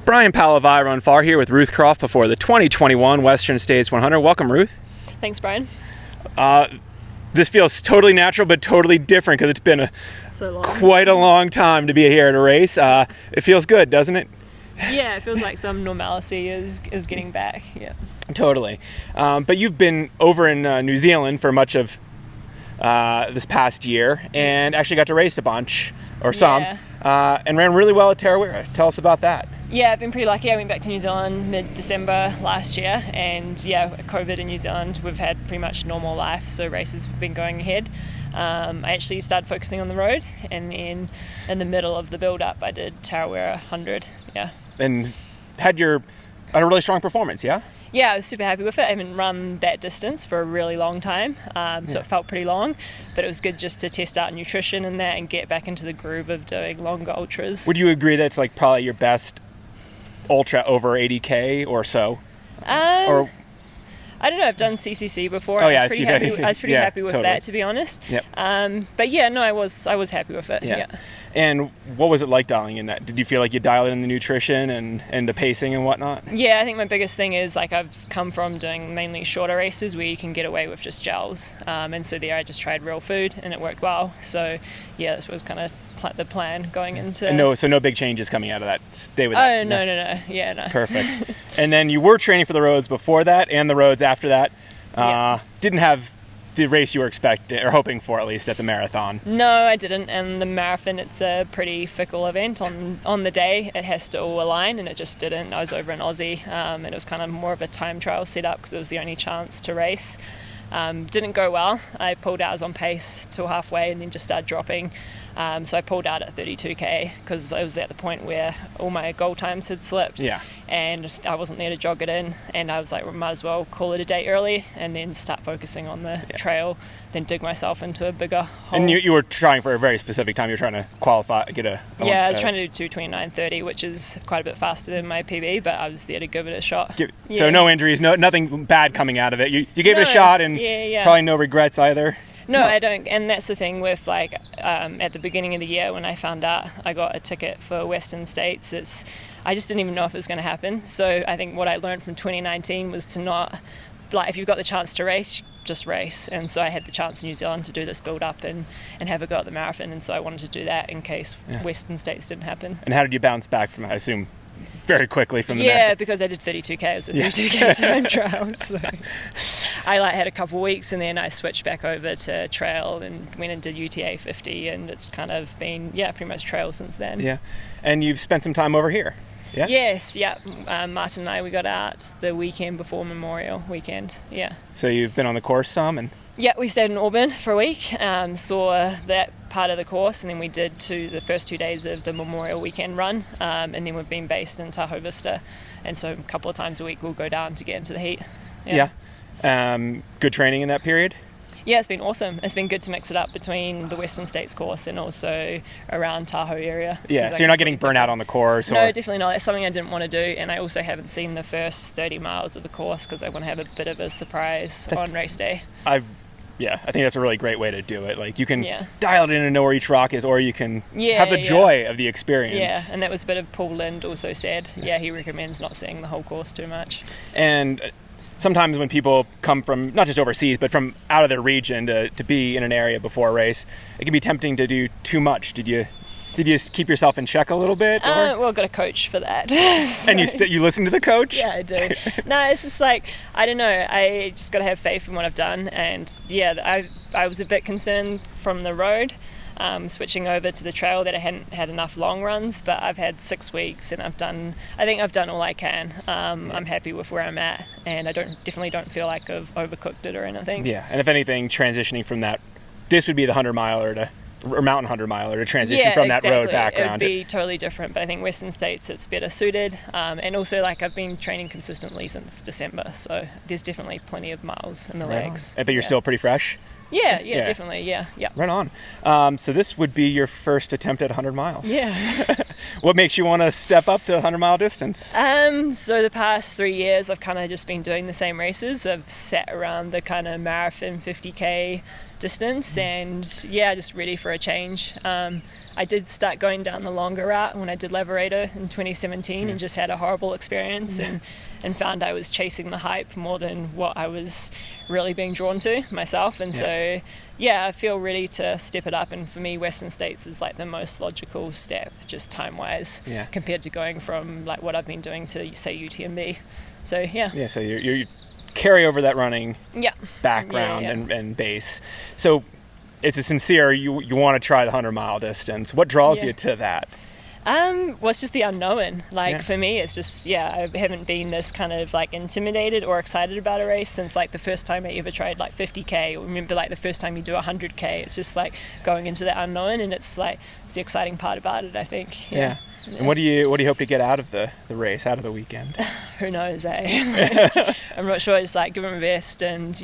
Brian Palavai on far here with Ruth Croft before the 2021 Western States 100. Welcome, Ruth. Thanks, Brian. This feels totally natural but totally different because it's been quite a long time to be here at a race. It feels good, doesn't it? Yeah, it feels like some normalcy is getting back. Yeah. Totally. But you've been over in New Zealand for much of this past year and actually got to race a bunch, or some, and ran really well at Tarawera. Tell us about that. Yeah, I've been pretty lucky. I went back to New Zealand mid-December last year, and COVID in New Zealand, we've had pretty much normal life, so races have been going ahead. I actually started focusing on the road, and then in the middle of the build-up, I did Tarawera 100. Yeah. And had a really strong performance, yeah? Yeah, I was super happy with it. I haven't run that distance for a really long time, so it felt pretty long, but it was good just to test out nutrition and that and get back into the groove of doing longer ultras. Would you agree that's like probably your best ultra over 80K or so? Or I don't know. I've done CCC before. Oh, I yeah, was pretty happy with that, to be honest. Yep. But yeah, no, I was happy with it. Yeah. And what was it like dialing in that? Did you feel like you dialed in the nutrition and the pacing and whatnot? Yeah, I think my biggest thing is I've come from doing mainly shorter races where you can get away with just gels, and so there I just tried real food and it worked well. So yeah, this was kind of the plan going into. And no big changes coming out of that. Stay with that. Oh no. Yeah, no. Perfect. And then you were training for the roads before that and the roads after that. Didn't have the race you were expecting or hoping for, at least at the marathon. No, I didn't. And the marathon, it's a pretty fickle event. On the day, it has to all align, and it just didn't. I was over in Aussie, and it was kind of more of a time trial setup because it was the only chance to race. Didn't go well. I pulled out. I was on pace till halfway and then just started dropping. So I pulled out at 32k because I was at the point where all my goal times had slipped. Yeah. And I wasn't there to jog it in. And I was like, well, might as well call it a day early and then start focusing on the trail, then dig myself into a bigger hole. And you were trying for a very specific time. You were trying to qualify, I was trying to do 2:29:30, which is quite a bit faster than my PB, but I was there to give it a shot. So no injuries, nothing bad coming out of it. You gave it a shot and probably no regrets either. No, I don't. And that's the thing with at the beginning of the year when I found out I got a ticket for Western States, I just didn't even know if it was going to happen. So I think what I learned from 2019 was to not, if you've got the chance to race, just race. And so I had the chance in New Zealand to do this build up and have a go at the marathon. And so I wanted to do that in case Western States didn't happen. And how did you bounce back from, I assume, very quickly from the marathon? Because I did 32k. It was a 32k time trial. So I had a couple of weeks and then I switched back over to trail and went into UTA 50, and it's kind of been pretty much trail since then. Yeah. And you've spent some time over here. Yeah? Yes, yeah. Martin and I, we got out the weekend before Memorial Weekend. Yeah. So you've been on the course some and. Yeah, we stayed in Auburn for a week, saw that part of the course, and then we did the first 2 days of the Memorial Weekend run, and then we've been based in Tahoe Vista, and so a couple of times a week we'll go down to get into the heat. Yeah. Good training in that period? Yeah, it's been awesome. It's been good to mix it up between the Western States course and also around Tahoe area. Yeah, so you're not getting burnt out on the course? No, definitely not. It's something I didn't want to do, and I also haven't seen the first 30 miles of the course because I want to have a bit of a surprise on race day. I think that's a really great way to do it. Like you can dial it in and know where each rock is, or you can have the joy of the experience. Yeah, and that was a bit of Paul Lind also said. Yeah, he recommends not seeing the whole course too much. And sometimes when people come from, not just overseas, but from out of their region to be in an area before a race, it can be tempting to do too much. Did you keep yourself in check a little bit? Well, I've got a coach for that. So. And you listen to the coach? Yeah, I do. No, it's just I don't know. I just got to have faith in what I've done. And I was a bit concerned from the road, switching over to the trail that I hadn't had enough long runs. But I've had 6 weeks, and I think I've done all I can. I'm happy with where I'm at, and I definitely don't feel like I've overcooked it or anything. Yeah, and if anything, transitioning from that, this would be the 100-miler or mountain 100-miler to transition from that road background. It would be totally different, but I think Western States it's better suited, and also I've been training consistently since December, so there's definitely plenty of miles in the legs. But you're still pretty fresh? Yeah, definitely. Yeah. Right on. So this would be your first attempt at 100 miles. Yeah. What makes you want to step up to a 100-mile distance? So the past 3 years, I've kind of just been doing the same races. I've sat around the kind of marathon 50K distance, and just ready for a change. I did start going down the longer route when I did Lavaredo in 2017 and just had a horrible experience and found I was chasing the hype more than what I was really being drawn to myself. And so I feel ready to step it up, and for me Western States is like the most logical step just time wise compared to going from like what I've been doing to say UTMB. So so you carry over that running background Yeah. and base. So it's a sincere, you want to try the 100-mile distance. What draws you to that? Well, it's just the unknown. Like for me, it's just I haven't been this kind of like intimidated or excited about a race since like the first time I ever tried like 50K. Or remember like the first time you do 100K. It's just like going into the unknown, and it's like it's the exciting part about it, I think. Yeah. And what do you hope to get out of the race, out of the weekend? Who knows, eh? I'm not sure. Just like give it my best and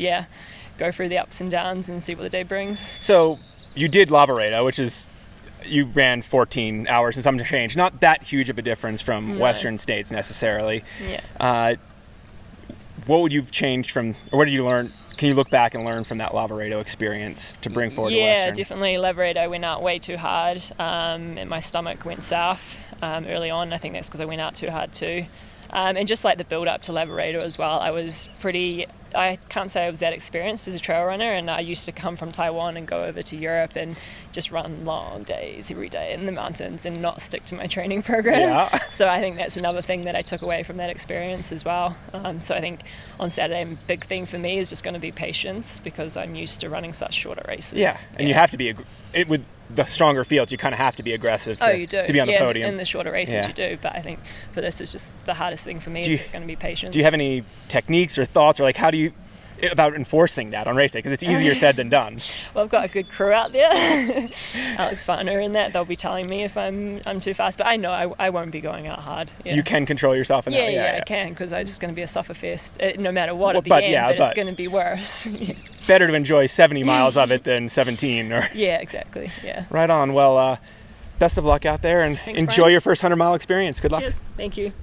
go through the ups and downs and see what the day brings. So you did Lavaredo, which is, you ran 14 hours and some change. Not that huge of a difference from Western States necessarily. Yeah. What would you change from, or what did you learn? Can you look back and learn from that Lavaredo experience to bring forward to Western? Yeah, definitely. Lavaredo went out way too hard, and my stomach went south early on. I think that's because I went out too hard too. And just like the build up to Lavaredo as well, I can't say I was that experienced as a trail runner, and I used to come from Taiwan and go over to Europe and just run long days every day in the mountains and not stick to my training program. Yeah. So I think that's another thing that I took away from that experience as well. So I think on Saturday, a big thing for me is just going to be patience, because I'm used to running such shorter races. Yeah, and you have to be, with the stronger fields, you kind of have to be aggressive to be on the podium. In the shorter races you do, but I think for this it's just the hardest thing for me is just going to be patience. Do you have any techniques or thoughts, or like how do you about enforcing that on race day, because it's easier said than done? Well, I've got a good crew out there, Alex Farner and that. They'll be telling me if I'm too fast, but I know I won't be going out hard. You can control yourself in that. I can, because it's just going to be a sufferfest no matter what at the end, but it's going to be worse. Better to enjoy 70 miles of it than 17. Or exactly. Right on. Well, best of luck out there, and Thanks, enjoy Brian. your first 100-mile experience. Good luck. Cheers. Thank you.